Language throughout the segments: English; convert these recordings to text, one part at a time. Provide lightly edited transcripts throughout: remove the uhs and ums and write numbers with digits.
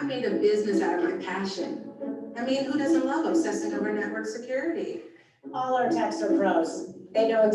I made a business out of my passion. I mean, who doesn't love obsessing over network security? All our techs are pros. They know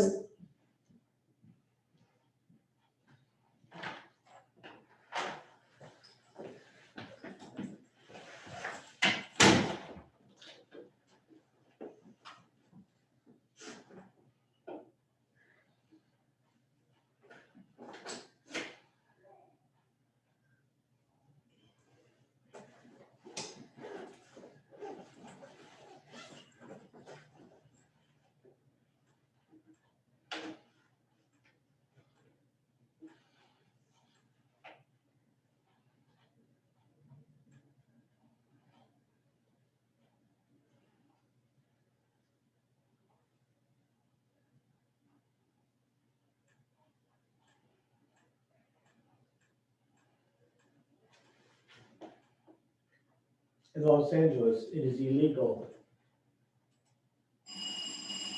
In Los Angeles, it is illegal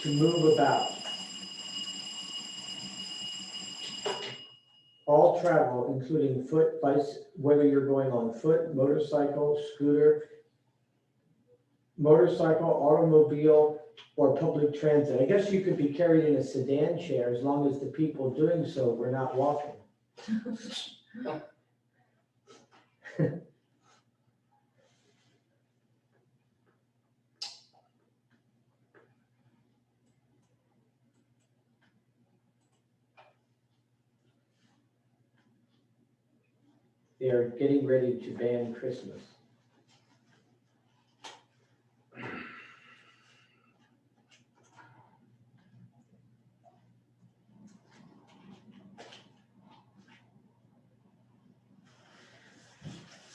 to move about. All travel, including foot, whether you're going on foot, motorcycle, scooter, automobile, or public transit. I guess you could be carried in a sedan chair as long as the people doing so were not walking. They are getting ready to ban Christmas.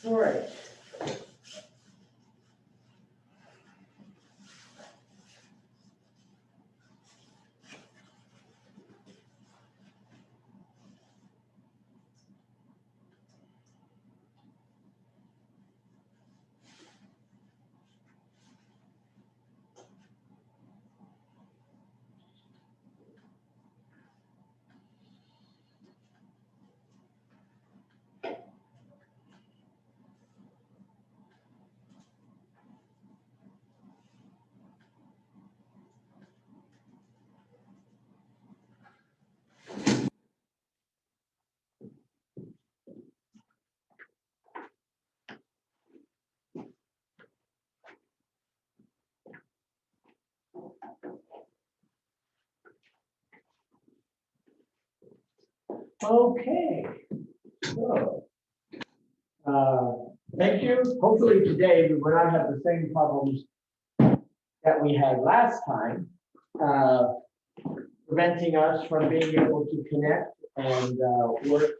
All right. Okay, so, thank you. Hopefully today we will not have the same problems that we had last time, preventing us from being able to connect and work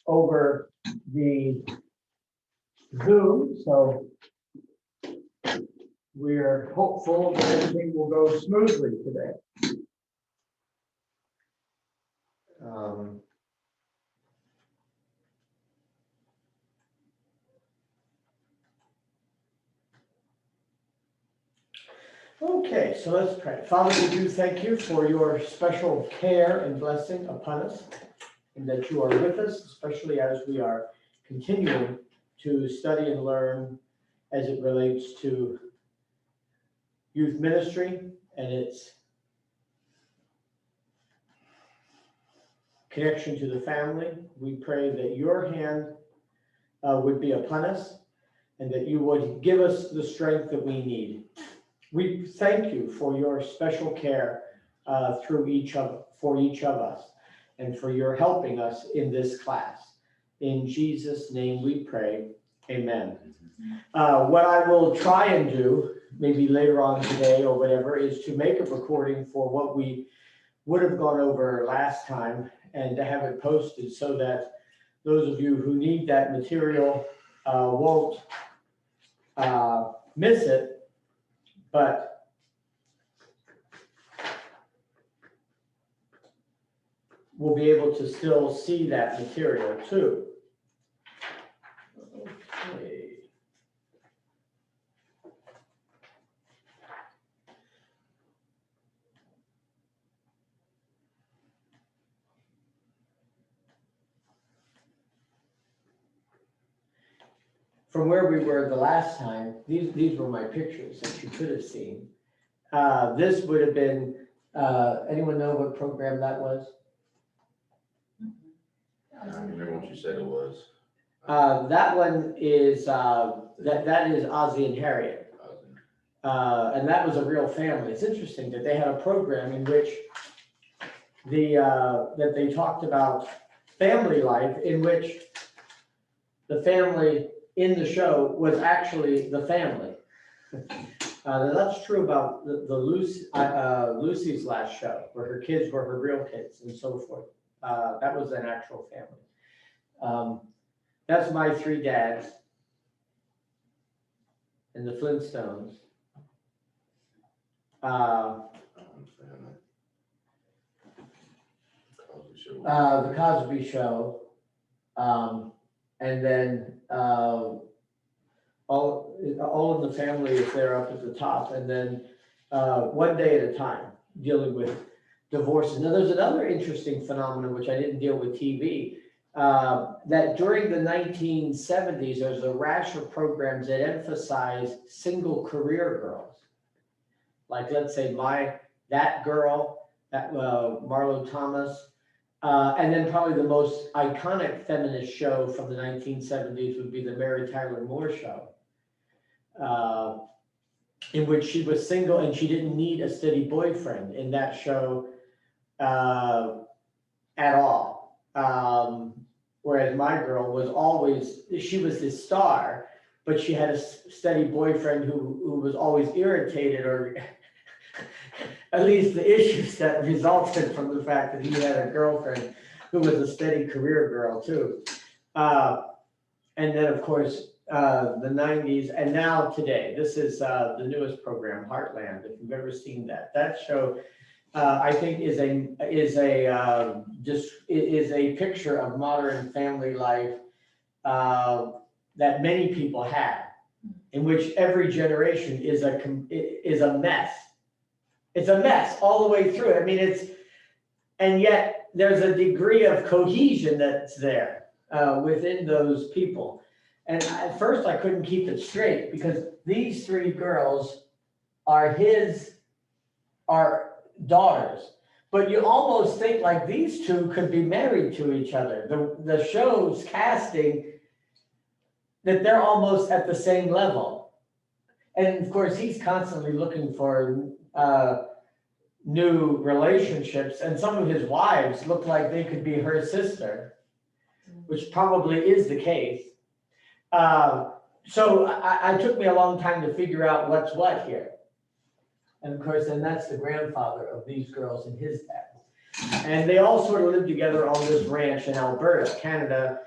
over the Zoom. So we're hopeful that everything will go smoothly today. Okay, so let's pray. Father, we do thank you for your special care and blessing upon us, and that you are with us, especially as we are continuing to study and learn as it relates to youth ministry and its connection to the family. We pray that your hand would be upon us and that you would give us the strength that we need. We thank you for your special care for each of us and for your helping us in this class. In Jesus' name we pray, amen. What I will try and do, maybe later on today or whatever, is to make a recording for what we would have gone over last time and to have it posted so that those of you who need that material won't miss it, but we'll be able to still see that material too. Okay. from where we were the last time, these were my pictures that you could have seen. This would have been, anyone know what program that was? I don't remember what you said it was. That one is, that is Ozzie and Harriet. And that was a real family. It's interesting that they had a program in which that they talked about family life, in which the family in the show was actually the family. That's true about the Lucy's last show, where her kids were her real kids and so forth. That was an actual family. That's my three dads and the Flintstones. The Cosby Show, and then all of the family is there up at the top, and then One Day at a Time, dealing with divorces. Now, there's another interesting phenomenon which I didn't deal with TV. That during the 1970s, there was a rash of programs that emphasized single career girls. Like, let's say that girl, Marlo Thomas, and then probably the most iconic feminist show from the 1970s would be the Mary Tyler Moore Show, in which she was single and she didn't need a steady boyfriend in that show at all. Whereas my girl she was the star, but she had a steady boyfriend who was always irritated, or at least the issues that resulted from the fact that he had a girlfriend who was a steady career girl too. And then of course, the 90s, and now today, this is the newest program, Heartland, if you've ever seen that. That show, I think is a picture of modern family life that many people have, in which every generation is a mess. It's a mess all the way through. I mean, and yet there's a degree of cohesion that's there within those people. And at first I couldn't keep it straight, because these three girls are daughters, but you almost think like these two could be married to each other. The show's casting that they're almost at the same level. And of course, he's constantly looking for new relationships, and some of his wives look like they could be her sister, which probably is the case. So I took me a long time to figure out what's what here. And of course, then that's the grandfather of these girls and his dad. And they all sort of live together on this ranch in Alberta, Canada.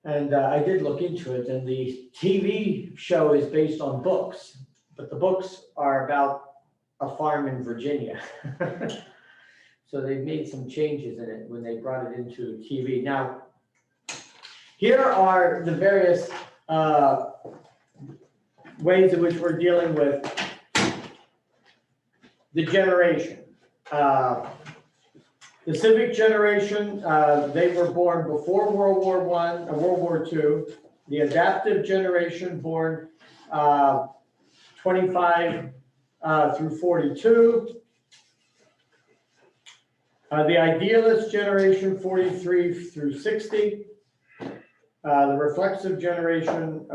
And I did look into it, and the TV show is based on books, but the books are about a farm in Virginia. So they've made some changes in it when they brought it into TV. Now, here are the various ways in which we're dealing with the generation. The civic generation, they were born before World War World War II. The adaptive generation, born 25 through 42. The idealist generation, 43 through 60. The reflexive generation,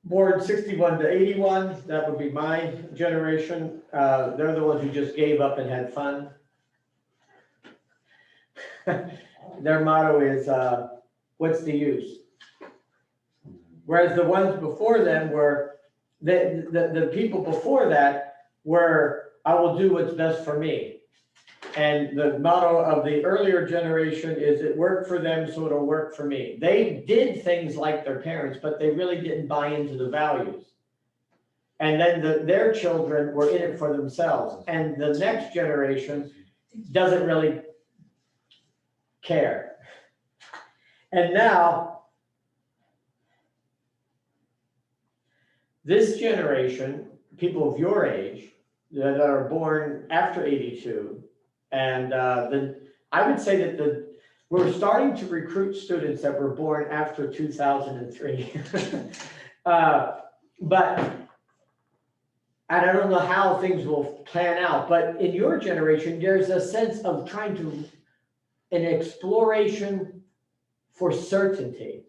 born 61 to 81. That would be my generation. They're the ones who just gave up and had fun. Their motto is, what's the use? Whereas the ones before them were, the people before that were, I will do what's best for me. And the motto of the earlier generation is, it worked for them, so it'll work for me. They did things like their parents, but they really didn't buy into the values. And then their children were in it for themselves. And the next generation doesn't really care. And now, this generation, people of your age that are born after 82, and I would say that we're starting to recruit students that were born after 2003. But, and I don't know how things will plan out, but in your generation, there's a sense of trying to, an exploration for certainty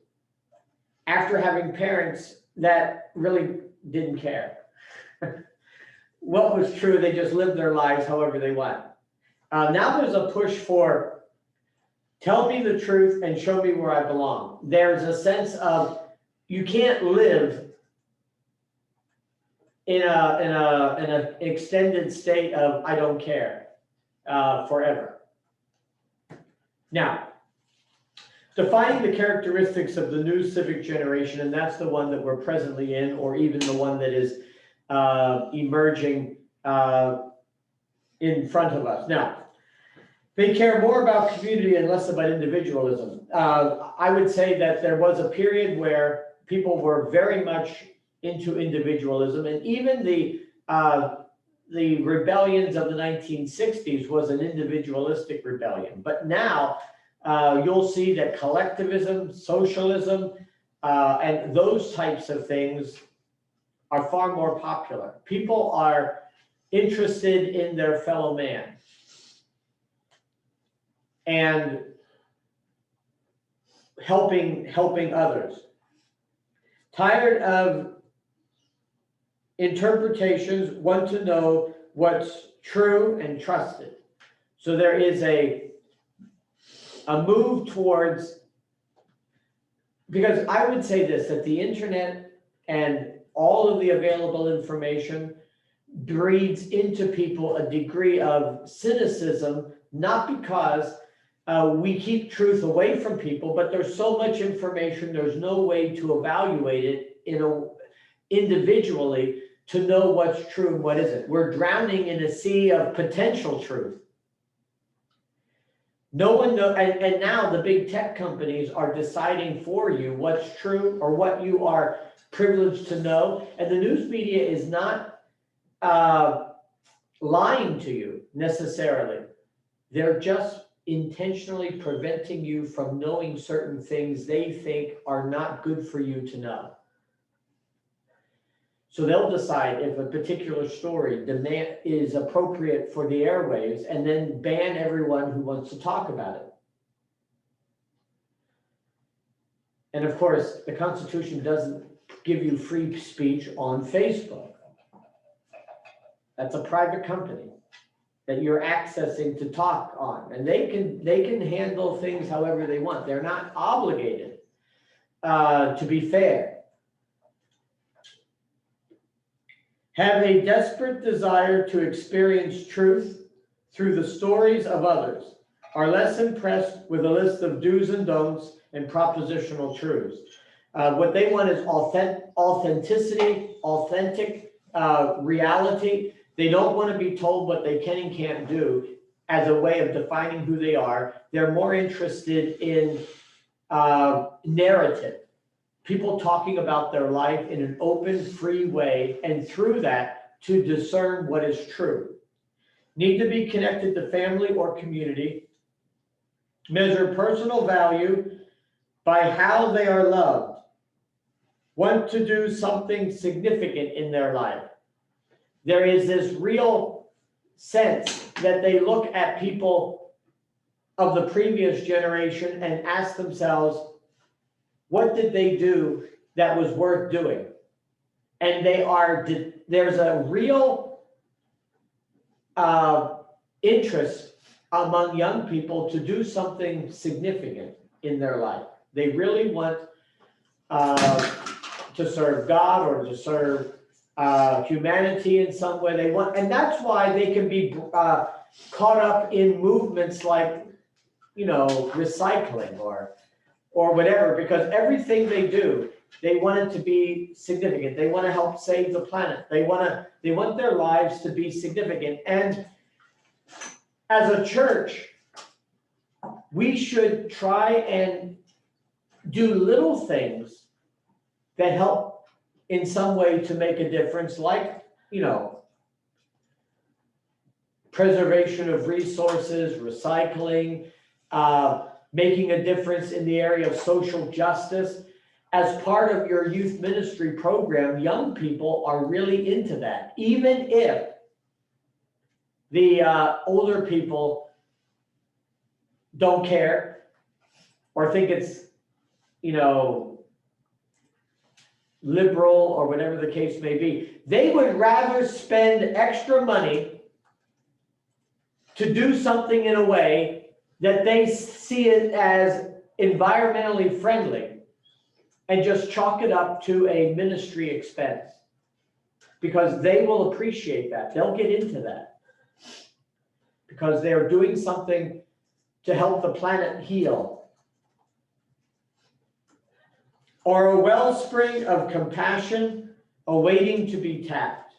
after having parents that really didn't care. What was true, they just lived their lives however they want. Now there's a push for tell me the truth and show me where I belong. There's a sense of you can't live in an extended state of I don't care forever. Now, defining the characteristics of the new civic generation, and that's the one that we're presently in, or even the one that is emerging in front of us. Now, they care more about community and less about individualism. I would say that there was a period where people were very much into individualism, and even the rebellions of the 1960s was an individualistic rebellion. But now you'll see that collectivism, socialism, and those types of things are far more popular. People are interested in their fellow man and helping others. Tired of interpretations, want to know what's true and trusted. So there is a move towards, because I would say this, that the internet and all of the available information breeds into people a degree of cynicism, not because we keep truth away from people, but there's so much information, there's no way to evaluate it individually to know what's true and what isn't. We're drowning in a sea of potential truth. No one knows, and now the big tech companies are deciding for you what's true or what you are privileged to know. And the news media is not lying to you necessarily. They're just intentionally preventing you from knowing certain things they think are not good for you to know. So they'll decide if a particular story is appropriate for the airwaves and then ban everyone who wants to talk about it. And of course, the Constitution doesn't give you free speech on Facebook. That's a private company that you're accessing to talk on, and they can handle things however they want. They're not obligated to be fair. Have a desperate desire to experience truth through the stories of others, are less impressed with a list of do's and don'ts and propositional truths. What they want is authenticity, authentic reality. They don't want to be told what they can and can't do as a way of defining who they are. They're more interested in narrative. People talking about their life in an open, free way, and through that, to discern what is true. Need to be connected to family or community. Measure personal value by how they are loved. Want to do something significant in their life. There is this real sense that they look at people of the previous generation and ask themselves, what did they do that was worth doing? And there's a real interest among young people to do something significant in their life. They really want to serve God or to serve humanity in some way. They want, and that's why they can be caught up in movements like, recycling or whatever, because everything they do, they want it to be significant. They want to help save the planet. They want their lives to be significant. And as a church, we should try and do little things that help in some way to make a difference, like, preservation of resources, recycling, making a difference in the area of social justice. As part of your youth ministry program, young people are really into that, even if the older people don't care or think it's, liberal or whatever the case may be. They would rather spend extra money to do something in a way that they see it as environmentally friendly and just chalk it up to a ministry expense, because they will appreciate that. They'll get into that because they're doing something to help the planet heal. Or a wellspring of compassion awaiting to be tapped.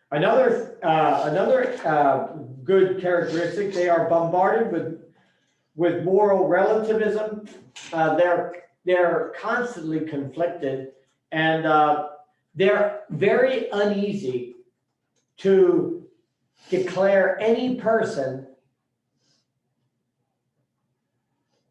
Another good characteristic, they are bombarded with moral relativism. They're constantly conflicted, and they're very uneasy to declare any person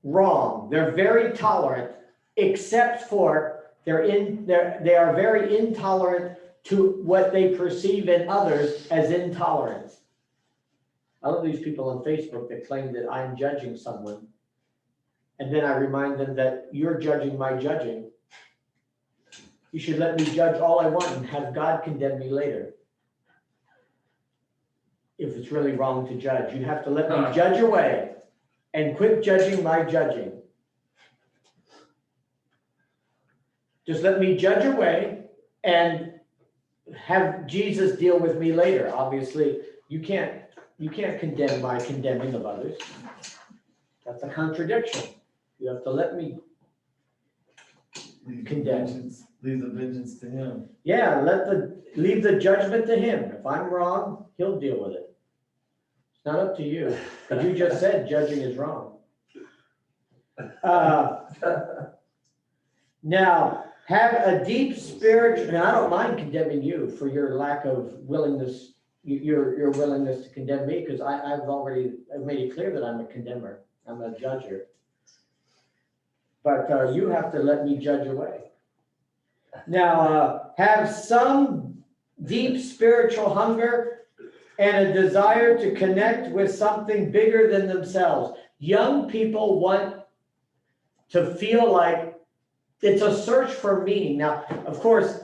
wrong. They're very tolerant, except for they are very intolerant to what they perceive in others as intolerance. I love these people on Facebook that claim that I'm judging someone, and then I remind them that you're judging my judging. You should let me judge all I want and have God condemn me later. If it's really wrong to judge, you have to let me judge away and quit judging my judging. Just let me judge away and have Jesus deal with me later. Obviously, you can't condemn my condemning of others. That's a contradiction. You have to let me condemn. Leave the vengeance to him. Yeah, leave the judgment to him. If I'm wrong, he'll deal with it. It's not up to you, because you just said judging is wrong. Now, have a deep spiritual, and I don't mind condemning you for your lack of willingness, your willingness to condemn me, because I've made it clear that I'm a condemner. I'm a judger. But you have to let me judge away. Now, have some deep spiritual hunger and a desire to connect with something bigger than themselves. Young people want to feel like it's a search for meaning. Now, of course,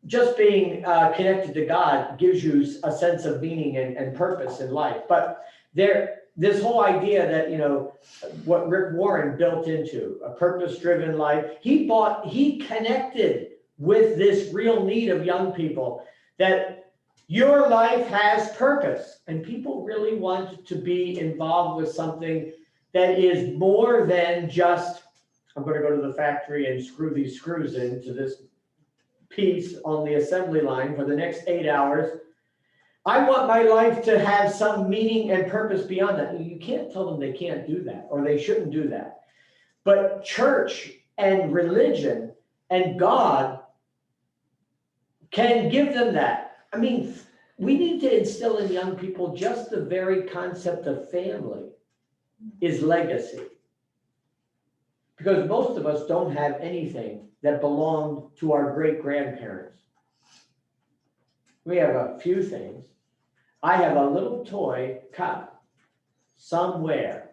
just being connected to God gives you a sense of meaning and purpose in life. But this whole idea that, what Rick Warren built into a purpose-driven life, he connected with this real need of young people, that your life has purpose, and people really want to be involved with something that is more than just, I'm going to go to the factory and screw these screws into this piece on the assembly line for the next 8 hours. I want my life to have some meaning and purpose beyond that. You can't tell them they can't do that or they shouldn't do that. But church and religion and God can give them that. I mean, we need to instill in young people just the very concept of family is legacy. Because most of us don't have anything that belonged to our great-grandparents. We have a few things. I have a little toy cup somewhere.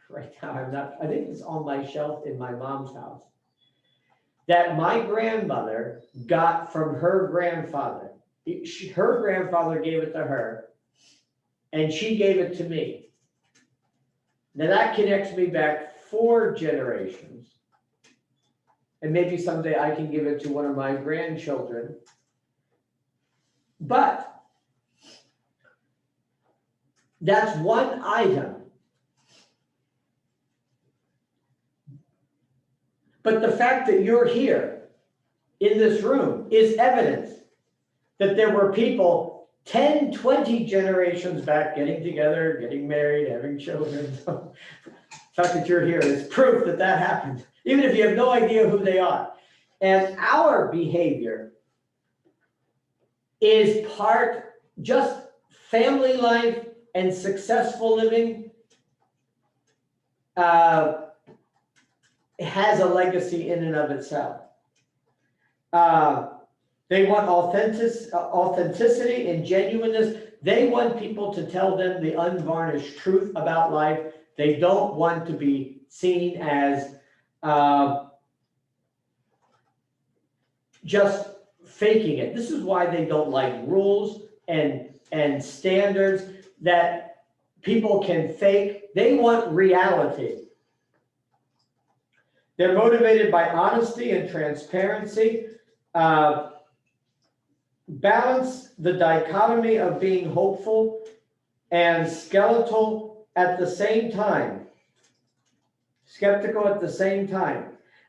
Right now, I think it's on my shelf in my mom's house, that my grandmother got from her grandfather. Her grandfather gave it to her, and she gave it to me. Now that connects me back 4 generations. And maybe someday I can give it to one of my grandchildren. But that's one item. But the fact that you're here in this room is evidence that there were people 10, 20 generations back getting together, getting married, having children. The fact that you're here is proof that that happened, even if you have no idea who they are. And our behavior is part just family life and successful living has a legacy in and of itself. They want authenticity and genuineness. They want people to tell them the unvarnished truth about life. They don't want to be seen as just faking it. This is why they don't like rules and standards that people can fake. They want reality. They're motivated by honesty and transparency. Balance the dichotomy of being hopeful and skeptical at the same time.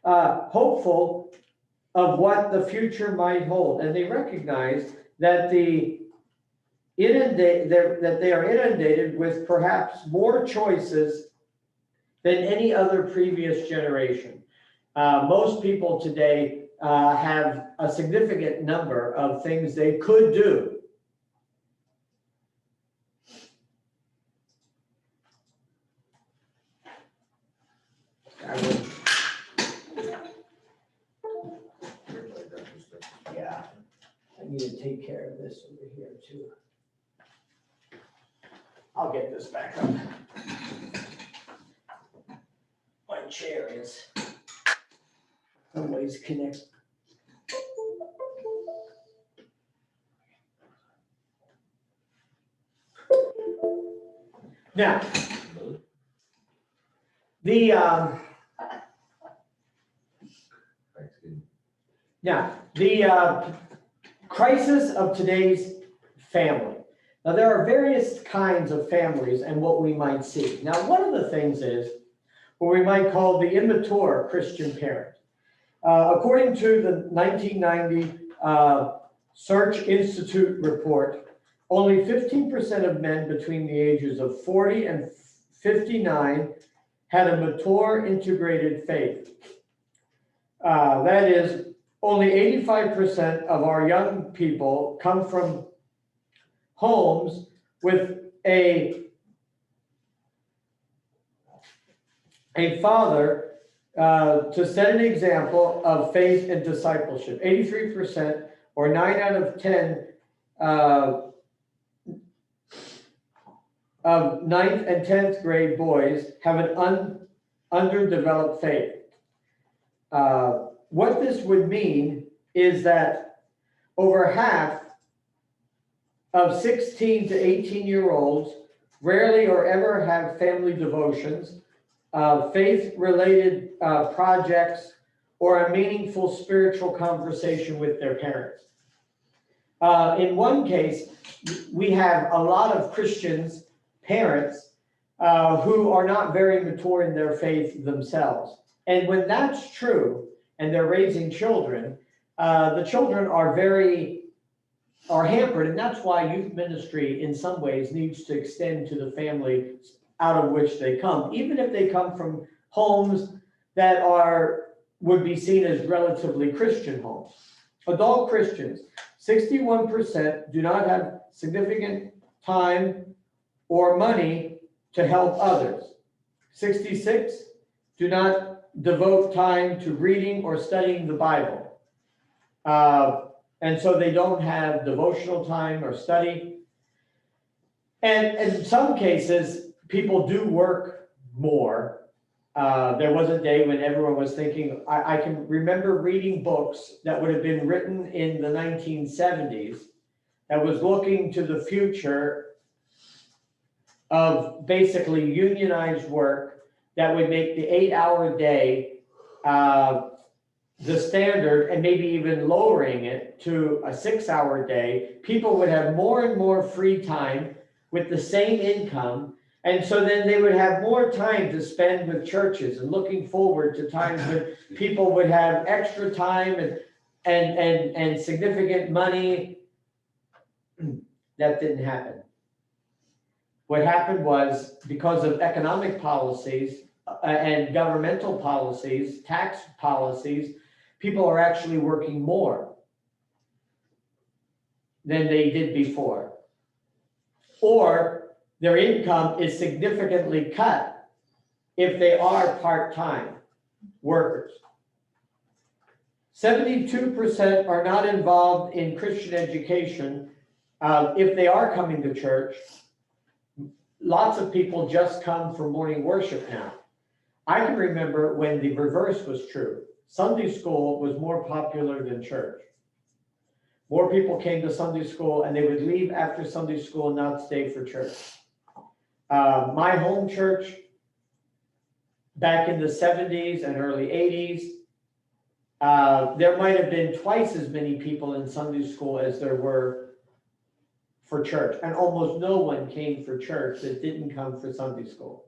Hopeful of what the future might hold. And they recognize that they are inundated with perhaps more choices than any other previous generation. Most people today have a significant number of things they could do. Yeah, I need to take care of this over here too. I'll get this back up. My chair is always connected. Now, the crisis of today's family. Now, there are various kinds of families and what we might see. Now, one of the things is what we might call the immature Christian parent. According to the 1990 Search Institute report, only 15% of men between the ages of 40 and 59 had a mature integrated faith. That is, only 85% of our young people come from homes with a father to set an example of faith and discipleship. 83%, or 9 out of 10 of 9th and 10th grade boys have an underdeveloped faith. What this would mean is that over half of 16 to 18-year-olds rarely or ever have family devotions, faith-related projects, or a meaningful spiritual conversation with their parents. In one case, we have a lot of Christians, parents, who are not very mature in their faith themselves. And when that's true, and they're raising children, the children are hampered, and that's why youth ministry in some ways needs to extend to the family out of which they come, even if they come from homes that would be seen as relatively Christian homes. Adult Christians, 61% do not have significant time or money to help others. 66 do not devote time to reading or studying the Bible. And so they don't have devotional time or study. And in some cases, people do work more. There was a day when everyone was thinking, I can remember reading books that would have been written in the 1970s that was looking to the future of basically unionized work that would make the 8-hour day the standard, and maybe even lowering it to a 6-hour day. People would have more and more free time with the same income. And so then they would have more time to spend with churches, and looking forward to times when people would have extra time and significant money. That didn't happen. What happened was, because of economic policies and governmental policies, tax policies, people are actually working more than they did before. Or their income is significantly cut if they are part-time workers. 72% are not involved in Christian education. If they are coming to church, lots of people just come for morning worship now. I can remember when the reverse was true. Sunday school was more popular than church. More people came to Sunday school and they would leave after Sunday school and not stay for church. My home church, back in the 70s and early 80s, there might have been twice as many people in Sunday school as there were for church. And almost no one came for church that didn't come for Sunday school.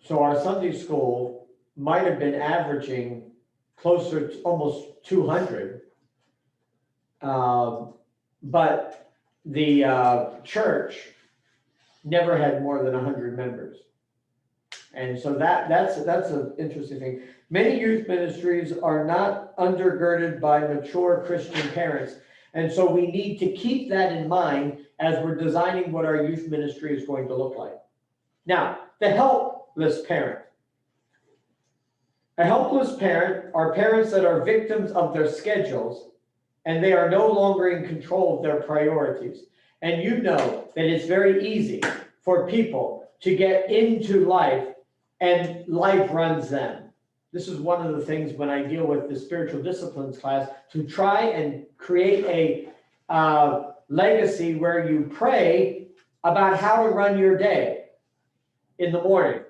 So our Sunday school might have been averaging closer to almost 200. But the church never had more than 100 members. And so that's an interesting thing. Many youth ministries are not undergirded by mature Christian parents. And so we need to keep that in mind as we're designing what our youth ministry is going to look like. Now, the helpless parent. A helpless parent are parents that are victims of their schedules and they are no longer in control of their priorities. And you know that it's very easy for people to get into life and life runs them. This is one of the things when I deal with the spiritual disciplines class, to try and create a legacy where you pray about how to run your day in the morning.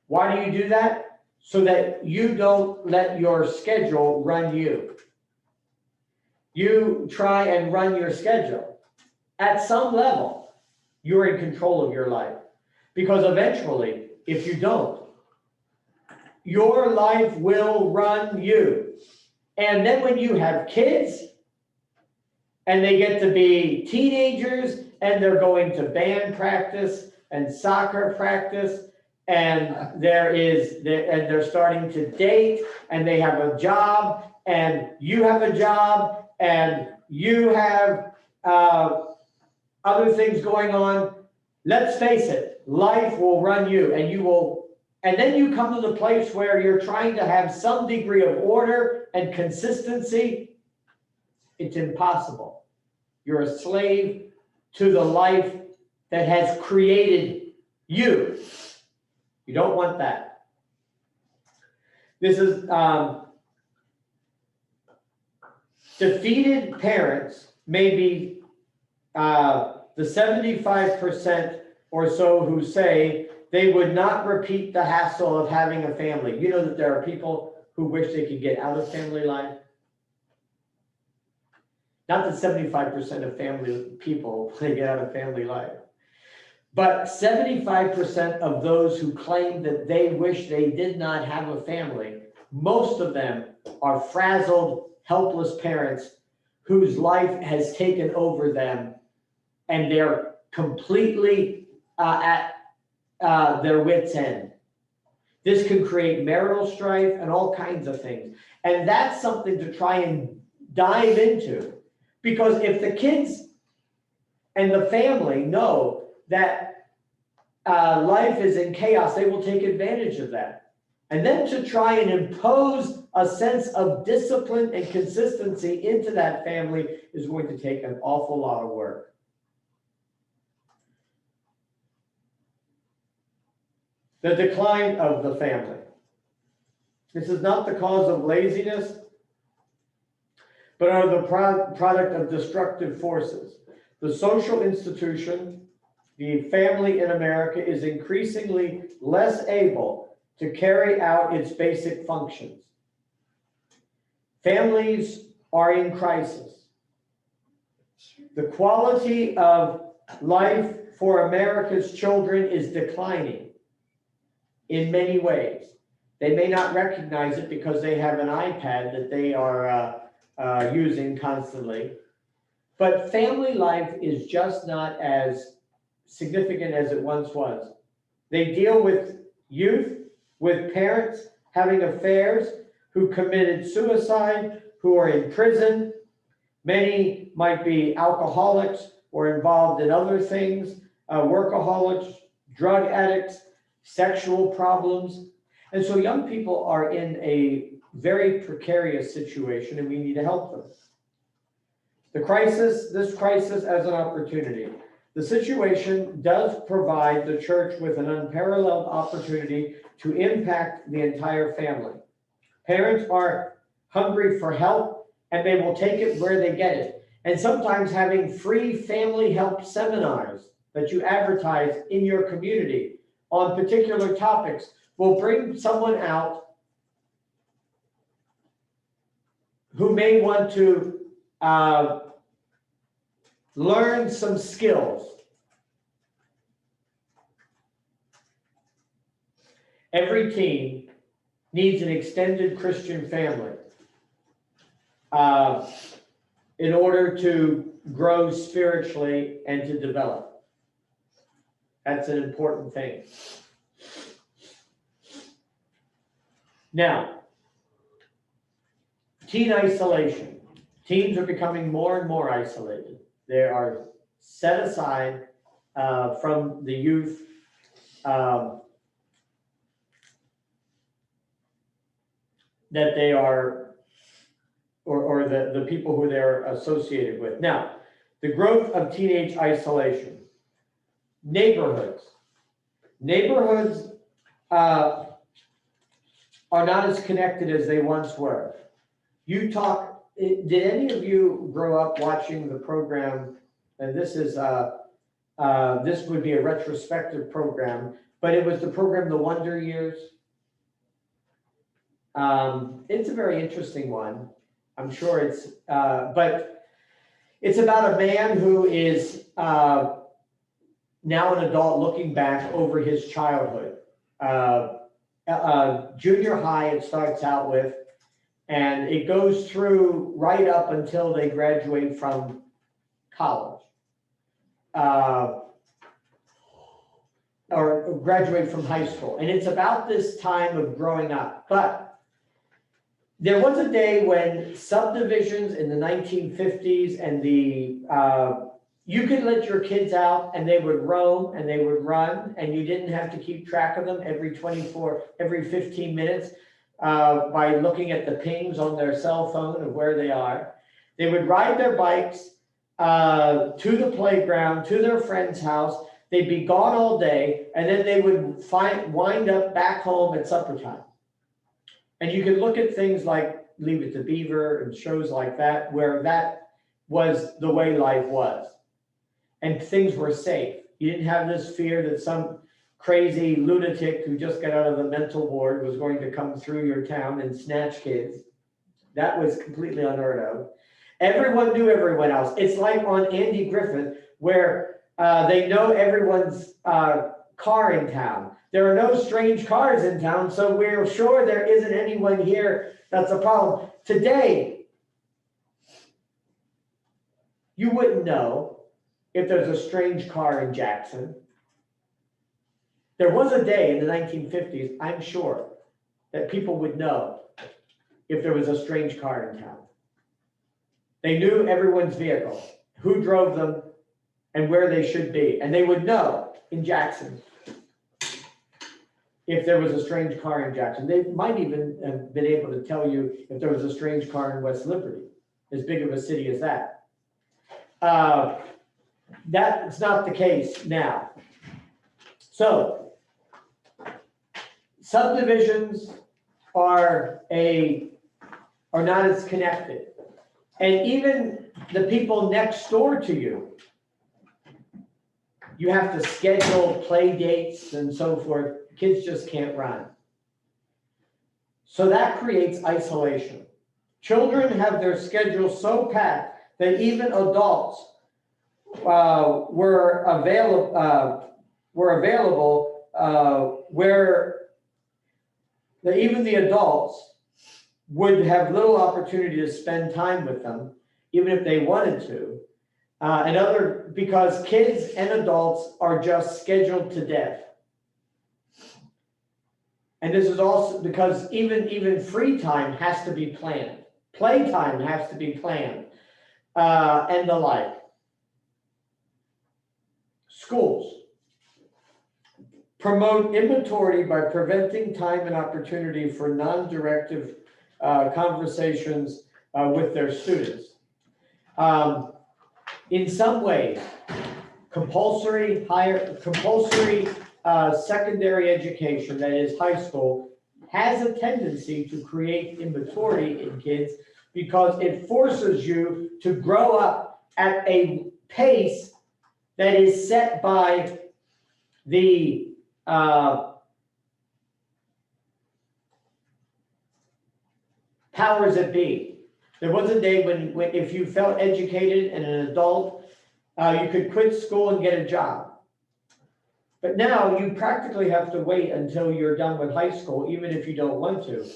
Why do you do that? So that you don't let your schedule run you. You try and run your schedule. At some level, you're in control of your life. Because eventually, if you don't, your life will run you. And then when you have kids, and they get to be teenagers, and they're going to band practice and soccer practice, and they're starting to date, and they have a job, and you have a job, and you have other things going on. Let's face it, life will run you, and then you come to the place where you're trying to have some degree of order and consistency. It's impossible. You're a slave to the life that has created you. You don't want that. This is defeated parents may be the 75% or so who say they would not repeat the hassle of having a family. You know that there are people who wish they could get out of family life. Not that 75% of family people they get out of family life. But 75% of those who claim that they wish they did not have a family, most of them are frazzled, helpless parents whose life has taken over them and they're completely at their wits' end. This can create marital strife and all kinds of things. And that's something to try and dive into. Because if the kids and the family know that life is in chaos, they will take advantage of that. And then to try and impose a sense of discipline and consistency into that family is going to take an awful lot of work. The decline of the family. This is not the cause of laziness, but are the product of destructive forces. The social institution, the family in America, is increasingly less able to carry out its basic functions. Families are in crisis. The quality of life for America's children is declining in many ways. They may not recognize it because they have an iPad that they are using constantly. But family life is just not as significant as it once was. They deal with youth, with parents having affairs, who committed suicide, who are in prison. Many might be alcoholics or involved in other things, workaholics, drug addicts, sexual problems. And so young people are in a very precarious situation and we need to help them. This crisis as an opportunity. The situation does provide the church with an unparalleled opportunity to impact the entire family. Parents are hungry for help and they will take it where they get it. And sometimes having free family help seminars that you advertise in your community on particular topics will bring someone out who may want to learn some skills. Every teen needs an extended Christian family in order to grow spiritually and to develop. That's an important thing. Now, teen isolation. Teens are becoming more and more isolated. They are set aside from the youth. That they are, or the people who they're associated with. Now, the growth of teenage isolation. Neighborhoods. Neighborhoods are not as connected as they once were. Did any of you grow up watching the program, and this would be a retrospective program, but it was the program The Wonder Years? It's a very interesting one. I'm sure but it's about a man who is now an adult looking back over his childhood. Junior high, it starts out with, and it goes through right up until they graduate from college. Or graduate from high school. And it's about this time of growing up. But there was a day when subdivisions in the 1950s and you could let your kids out and they would roam and they would run and you didn't have to keep track of them every 15 minutes by looking at the pings on their cell phone of where they are. They would ride their bikes to the playground, to their friend's house. They'd be gone all day and then they would wind up back home at supper time. And you could look at things like Leave It to Beaver and shows like that, where that was the way life was. And things were safe. You didn't have this fear that some crazy lunatic who just got out of the mental ward was going to come through your town and snatch kids. That was completely unheard of. Everyone knew everyone else. It's like on Andy Griffith, where they know everyone's car in town. There are no strange cars in town, so we're sure there isn't anyone here that's a problem. Today, you wouldn't know if there's a strange car in Jackson. There was a day in the 1950s, I'm sure, that people would know if there was a strange car in town. They knew everyone's vehicle, who drove them, and where they should be. And they would know in Jackson if there was a strange car in Jackson. They might even have been able to tell you if there was a strange car in West Liberty, as big of a city as that. That's not the case now. So, subdivisions are not as connected. And even the people next door to you, you have to schedule play dates and so forth. Kids just can't run. So that creates isolation. Children have their schedules so packed that even adults were available where even the adults would have little opportunity to spend time with them, even if they wanted to. Because kids and adults are just scheduled to death. And this is also because even free time has to be planned. Playtime has to be planned. and the like. Schools promote immaturity by preventing time and opportunity for non-directive conversations with their students. In some ways, compulsory secondary education, that is high school, has a tendency to create immaturity in kids because it forces you to grow up at a pace that is set by the powers that be. There was a day when if you felt educated and an adult, you could quit school and get a job. But now you practically have to wait until you're done with high school, even if you don't want to.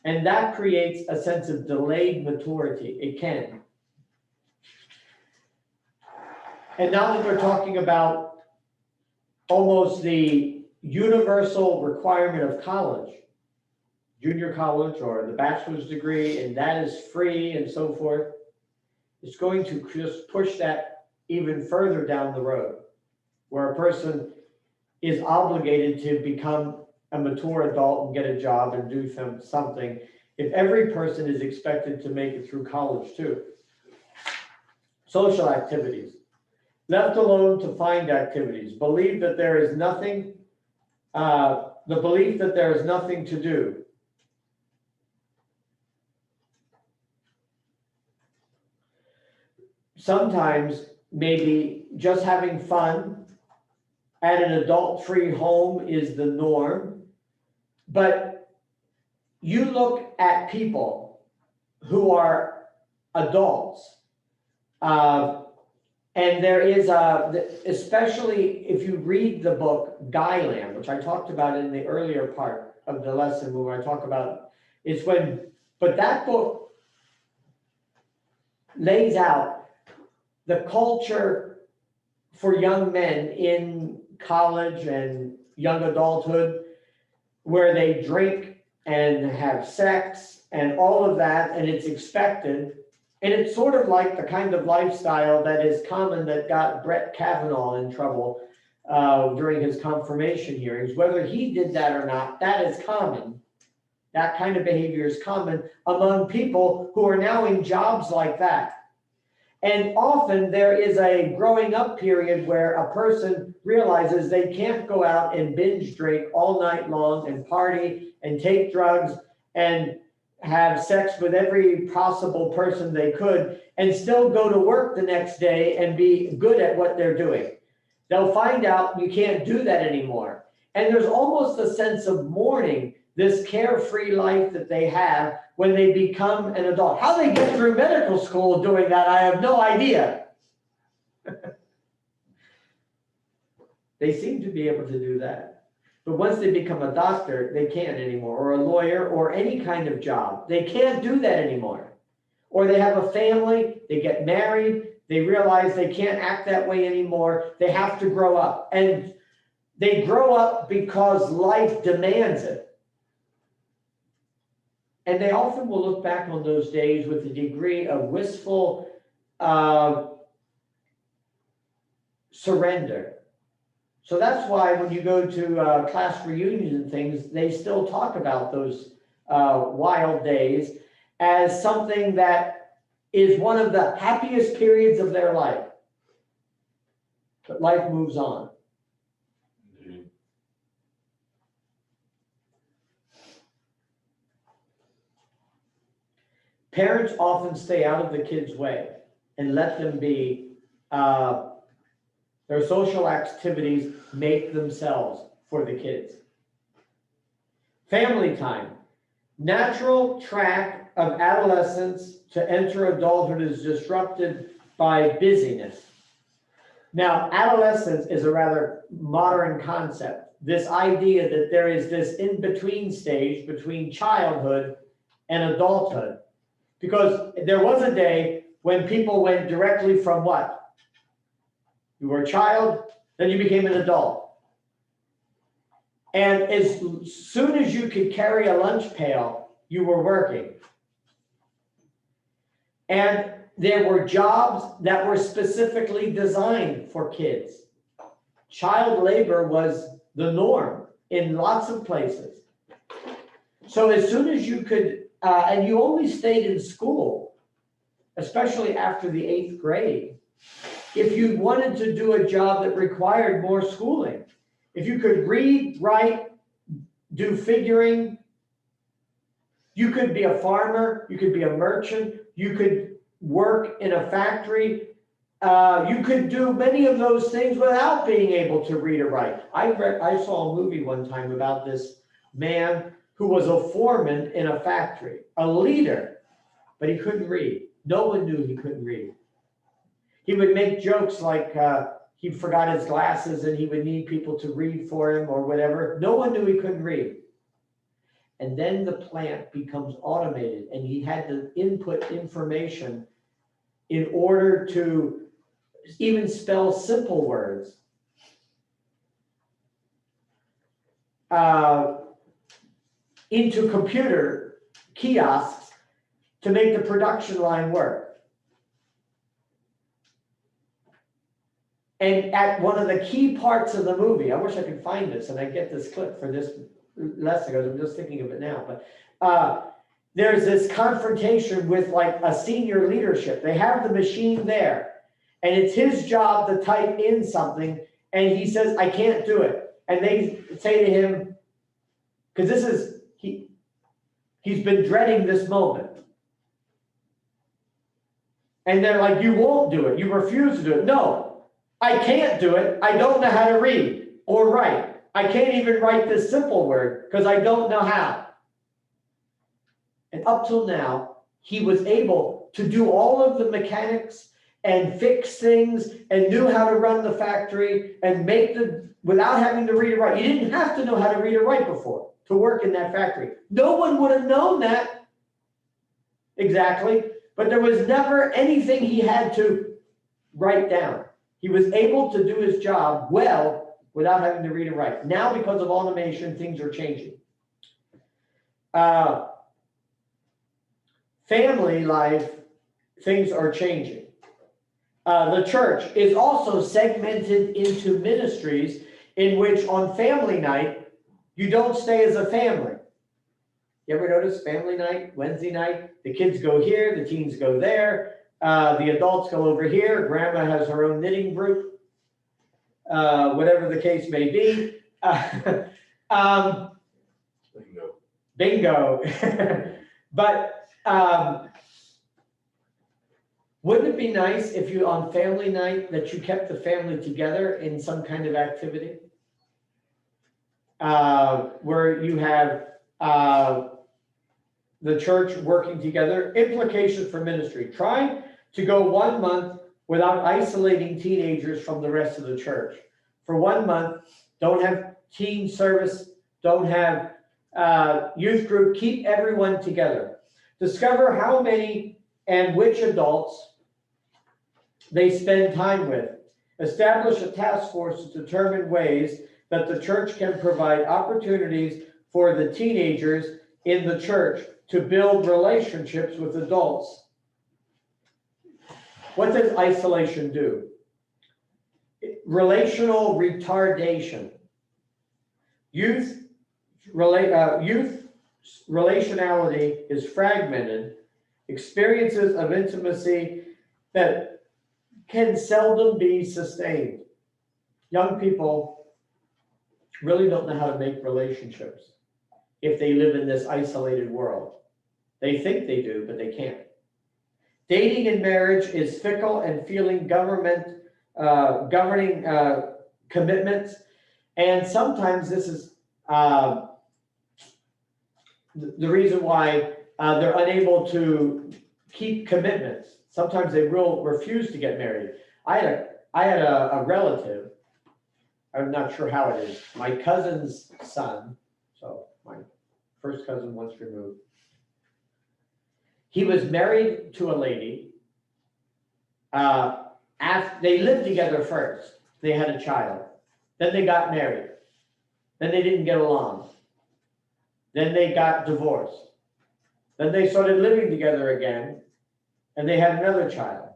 And that creates a sense of delayed maturity. It can. And now that we're talking about almost the universal requirement of college, junior college or the bachelor's degree, and that is free and so forth, it's going to just push that even further down the road, where a person is obligated to become a mature adult and get a job and do something, if every person is expected to make it through college too. Social activities. Left alone to find activities. Believe that there is nothing, the belief that there is nothing to do. Sometimes maybe just having fun at an adult-free home is the norm, but you look at people who are adults, and there is especially if you read the book Guyland, which I talked about in the earlier part of the lesson where I talk about, but that book lays out the culture for young men in college and young adulthood, where they drink and have sex and all of that, and it's expected. And it's sort of like the kind of lifestyle that is common that got Brett Kavanaugh in trouble during his confirmation hearings. Whether he did that or not, that is common. That kind of behavior is common among people who are now in jobs like that. And often there is a growing up period where a person realizes they can't go out and binge drink all night long and party and take drugs and have sex with every possible person they could and still go to work the next day and be good at what they're doing. They'll find out you can't do that anymore. And there's almost a sense of mourning this carefree life that they have when they become an adult. How they get through medical school doing that, I have no idea. They seem to be able to do that. But once they become a doctor, they can't anymore, or a lawyer, or any kind of job. They can't do that anymore. Or they have a family, they get married, they realize they can't act that way anymore. They have to grow up. And they grow up because life demands it. And they often will look back on those days with a degree of wistful surrender. So that's why when you go to class reunions and things, they still talk about those wild days as something that is one of the happiest periods of their life. But life moves on. Parents often stay out of the kids' way and let them be, their social activities make themselves for the kids. Family time. Natural track of adolescence to enter adulthood is disrupted by busyness. Now, adolescence is a rather modern concept. This idea that there is this in-between stage between childhood and adulthood. Because there was a day when people went directly from what? You were a child, then you became an adult. And as soon as you could carry a lunch pail, you were working. And there were jobs that were specifically designed for kids. Child labor was the norm in lots of places. So as soon as you could, and you only stayed in school, especially after the 8th grade, if you wanted to do a job that required more schooling. If you could read, write, do figuring, you could be a farmer, you could be a merchant, you could work in a factory, you could do many of those things without being able to read or write. I saw a movie one time about this man who was a foreman in a factory, a leader, but he couldn't read. No one knew he couldn't read. He would make jokes like he forgot his glasses and he would need people to read for him or whatever. No one knew he couldn't read. And then the plant becomes automated and he had to input information in order to even spell simple words. Into computer kiosks to make the production line work. And at one of the key parts of the movie, I wish I could find this and I get this clip for this lesson because I'm just thinking of it now, but there's this confrontation with like a senior leadership. They have the machine there and it's his job to type in something and he says, I can't do it. And they say to him, because this is, he's been dreading this moment. And they're like, you won't do it. You refuse to do it. No, I can't do it. I don't know how to read or write. I can't even write this simple word because I don't know how. And up till now, he was able to do all of the mechanics and fix things and knew how to run the factory and make without having to read or write. You didn't have to know how to read or write before to work in that factory. No one would have known that exactly, but there was never anything he had to write down. He was able to do his job well without having to read and write. Now, because of automation, things are changing. Family life, things are changing. The church is also segmented into ministries in which on family night, you don't stay as a family. You ever notice family night, Wednesday night, the kids go here, the teens go there, the adults go over here, grandma has her own knitting group, whatever the case may be. Bingo. But wouldn't it be nice if you, on family night, that you kept the family together in some kind of activity? Where you have the church working together. Implications for ministry. Try to go 1 month without isolating teenagers from the rest of the church. For 1 month, don't have teen service, don't have youth group, keep everyone together. Discover how many and which adults they spend time with. Establish a task force to determine ways that the church can provide opportunities for the teenagers in the church to build relationships with adults. What does isolation do? Relational retardation. Youth relationality is fragmented, experiences of intimacy that can seldom be sustained. Young people really don't know how to make relationships if they live in this isolated world. They think they do, but they can't. Dating and marriage is fickle and feeling governing commitments. And sometimes this is the reason why they're unable to keep commitments. Sometimes they will refuse to get married. I had a relative, I'm not sure how it is, my cousin's son, so my first cousin once removed. He was married to a lady. They lived together first. They had a child. Then they got married. Then they didn't get along. Then they got divorced. Then they started living together again. and they had another child.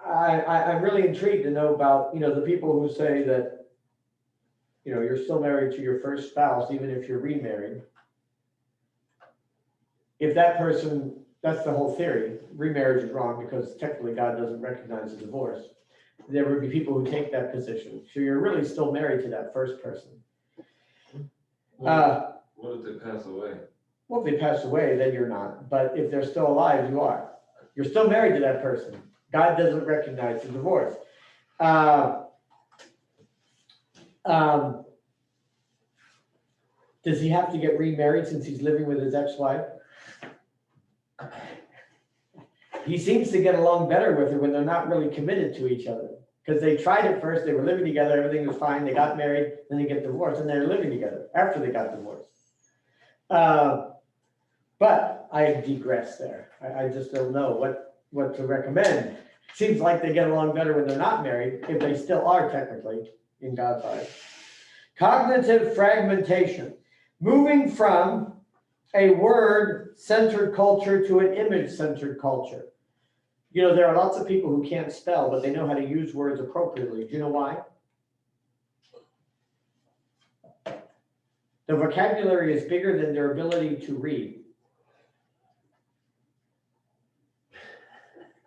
I'm really intrigued to know about, the people who say that, you're still married to your first spouse, even if you're remarried. If that person, that's the whole theory, remarriage is wrong because technically God doesn't recognize a divorce. There would be people who take that position. So you're really still married to that first person. What if they pass away? Well, if they pass away, then you're not. But if they're still alive, you are. You're still married to that person. God doesn't recognize the divorce. Does he have to get remarried since he's living with his ex-wife? He seems to get along better with her when they're not really committed to each other. Because they tried it first, they were living together, everything was fine, they got married, then they get divorced, and they're living together after they got divorced. But I digress there. I just don't know what to recommend. Seems like they get along better when they're not married, if they still are technically in God's eyes. Cognitive fragmentation. Moving from a word-centered culture to an image-centered culture. There are lots of people who can't spell, but they know how to use words appropriately. Do you know why? The vocabulary is bigger than their ability to read.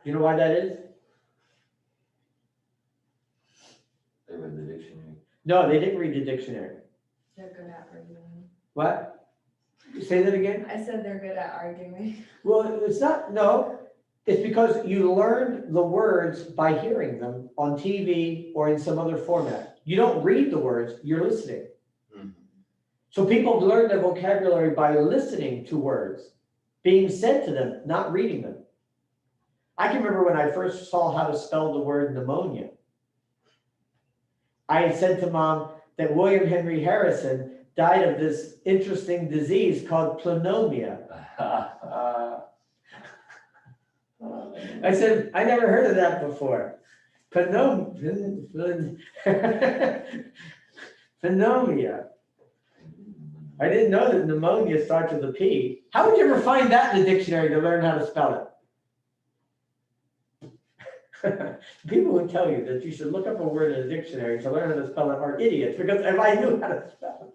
You know why that is? They read the dictionary. No, they didn't read the dictionary. They're good at arguing. What? Say that again? I said they're good at arguing. Well, it's because you learned the words by hearing them on TV or in some other format. You don't read the words, you're listening. Mhm. So people learn their vocabulary by listening to words being said to them, not reading them. I can remember when I first saw how to spell the word pneumonia. I had said to Mom that William Henry Harrison died of this interesting disease called pneumonia. I said, I never heard of that before. Pneumonia. I didn't know that pneumonia starts with a P. How would you ever find that in the dictionary to learn how to spell it? People who tell you that you should look up a word in a dictionary to learn how to spell it are idiots, because if I knew how to spell it,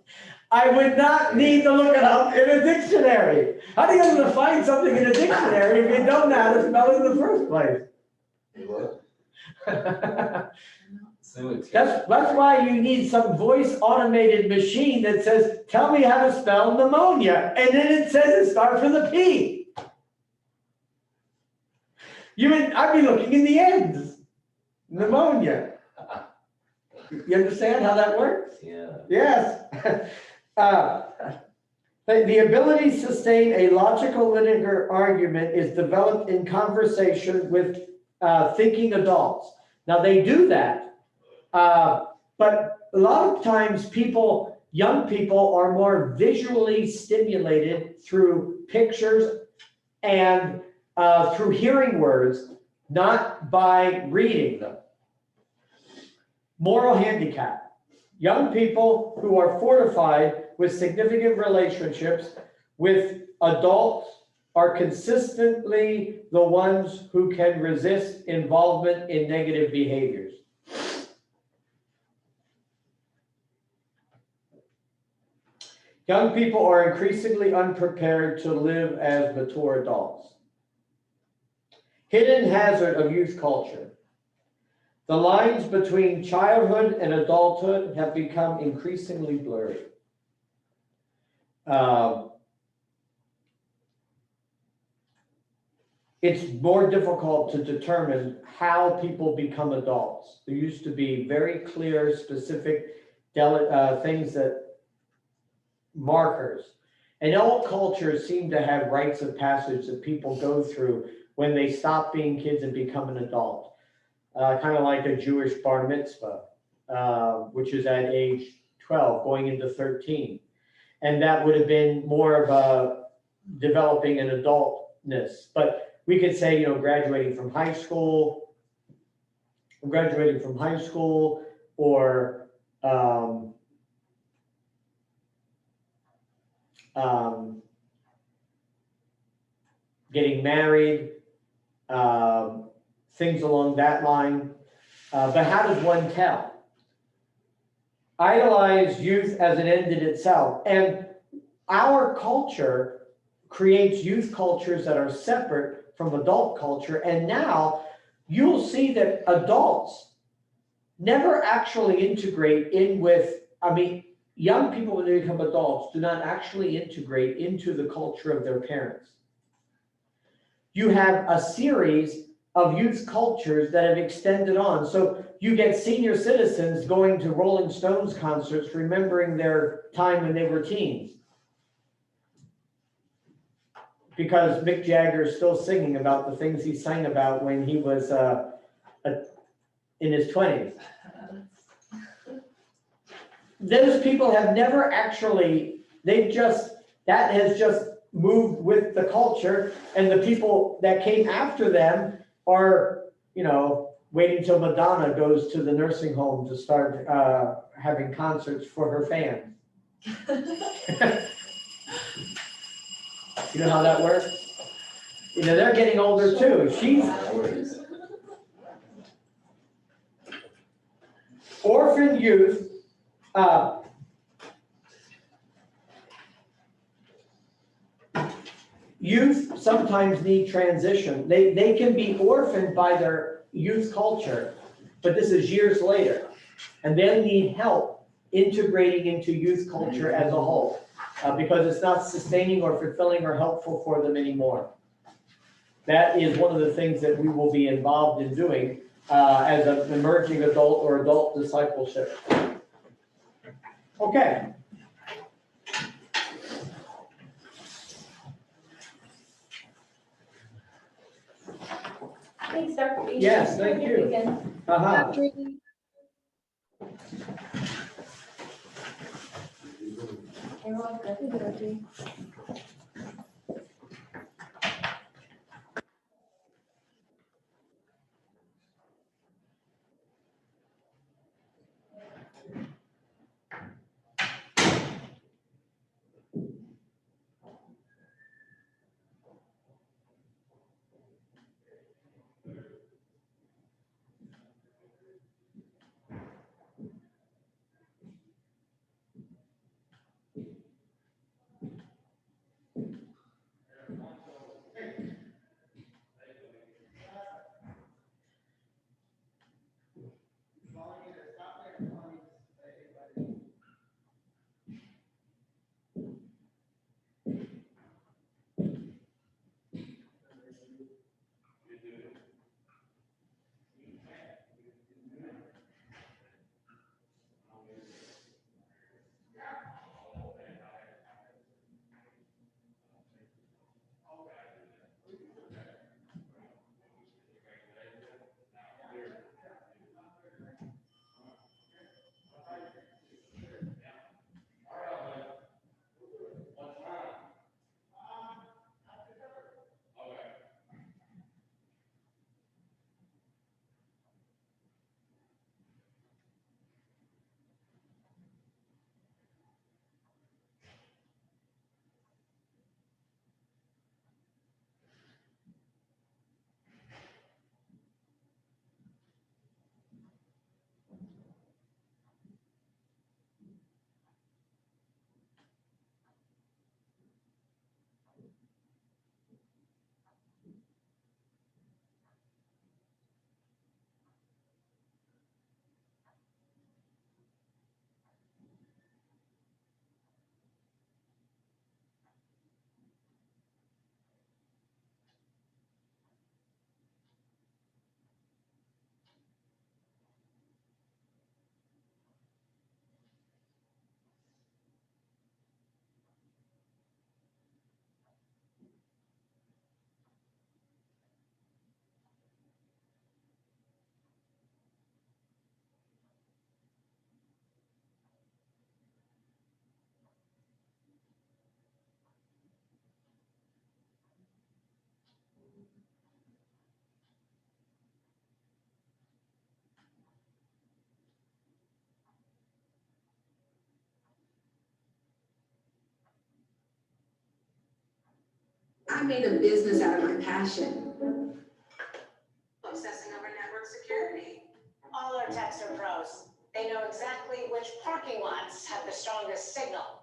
I would not need to look it up in a dictionary. How are you going to find something in a dictionary if you don't know how to spell it in the first place? That's why you need some voice automated machine that says, tell me how to spell pneumonia. And then it says it starts with a P. I'd be looking in the ends. Pneumonia. You understand how that works? Yeah. Yes. The ability to sustain a logical linear argument is developed in conversation with thinking adults. Now they do that, but a lot of times young people are more visually stimulated through pictures and through hearing words, not by reading them. Moral handicap. Young people who are fortified with significant relationships with adults are consistently the ones who can resist involvement in negative behaviors. Young people are increasingly unprepared to live as mature adults. Hidden hazard of youth culture. The lines between childhood and adulthood have become increasingly blurry. It's more difficult to determine how people become adults. There used to be very clear, specific things markers. And all cultures seem to have rites of passage that people go through when they stop being kids and become an adult. Kind of like a Jewish bar mitzvah, which is at age 12, going into 13. And that would have been more of a developing an adultness. But we could say, graduating from high school, or getting married, things along that line. But how does one tell? Idolize youth as an end in itself. And our culture creates youth cultures that are separate from adult culture. And now you'll see that adults never actually integrate in with, young people when they become adults do not actually integrate into the culture of their parents. You have a series of youth cultures that have extended on. So you get senior citizens going to Rolling Stones concerts, remembering their time when they were teens. Because Mick Jagger is still singing about the things he sang about when he was in his 20s. Those people have never actually, that has just moved with the culture, and the people that came after them are, waiting till Madonna goes to the nursing home to start having concerts for her fans. You know how that works? They're getting older too. Orphan youth, youth sometimes need transition. They can be orphaned by their youth culture, but this is years later. And they'll need help integrating into youth culture as a whole, because it's not sustaining or fulfilling or helpful for them anymore. That is one of the things that we will be involved in doing as an emerging adult or adult discipleship. Okay. Thanks, Dr. B. Yes, thank Have a good you. weekend. Uh-huh. You're welcome. made a business out of my passion. Obsessing over network security. All our techs are pros. They know exactly which parking lots have the strongest signal.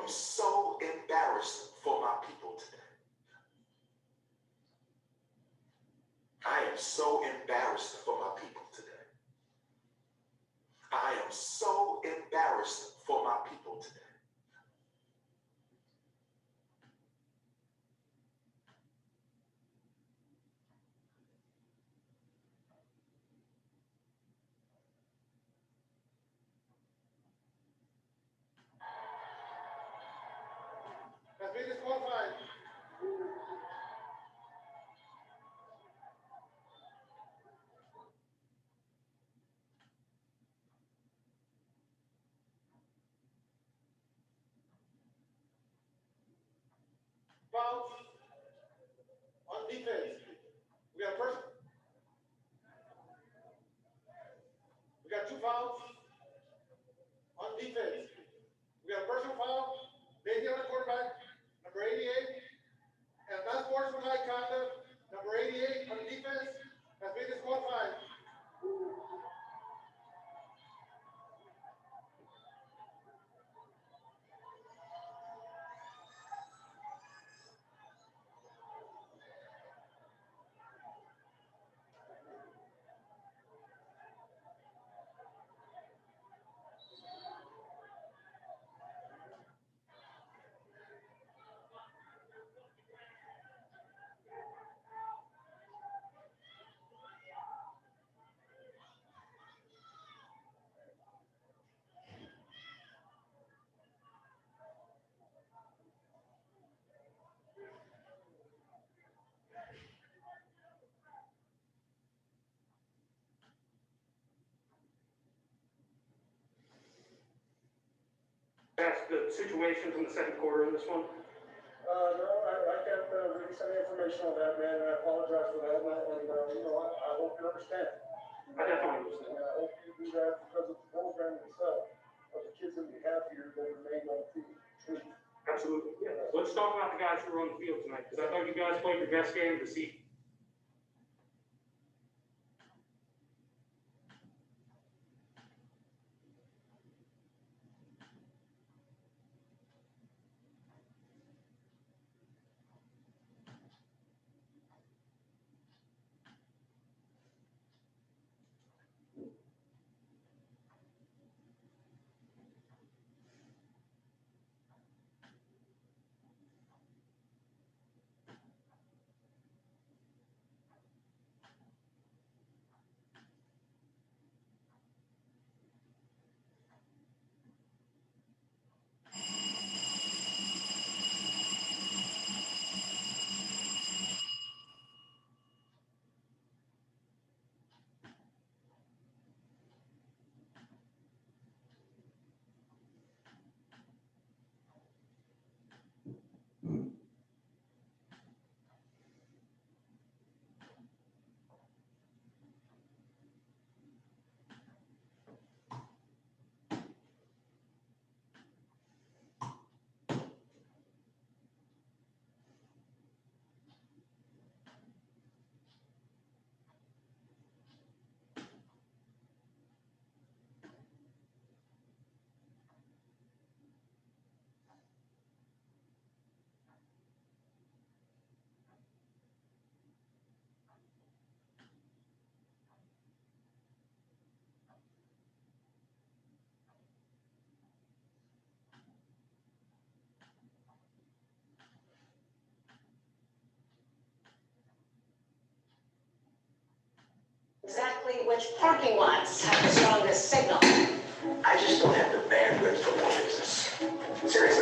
I'm so embarrassed for my people today. I am so embarrassed for my people today. I am so embarrassed for my people today. Has been disqualified. Fouls on defense. We got a person. We got 2 fouls on defense. We got a personal foul, based on the quarterback, number 88, and non-sportsmanlike conduct, number 88 on the defense, has been disqualified. situations in the second quarter in this one? No, I can't release any information on that, man, and I apologize for that, and, you know, I hope you understand. I definitely understand. And I hope you do that because of the program itself, of the kids that we have here that remain on the field. Absolutely, yeah. Let's talk about the guys who were on the field tonight, because I thought you guys played your best game this season. Exactly which parking lots have the strongest signal. I just don't have the bandwidth for more business. Seriously.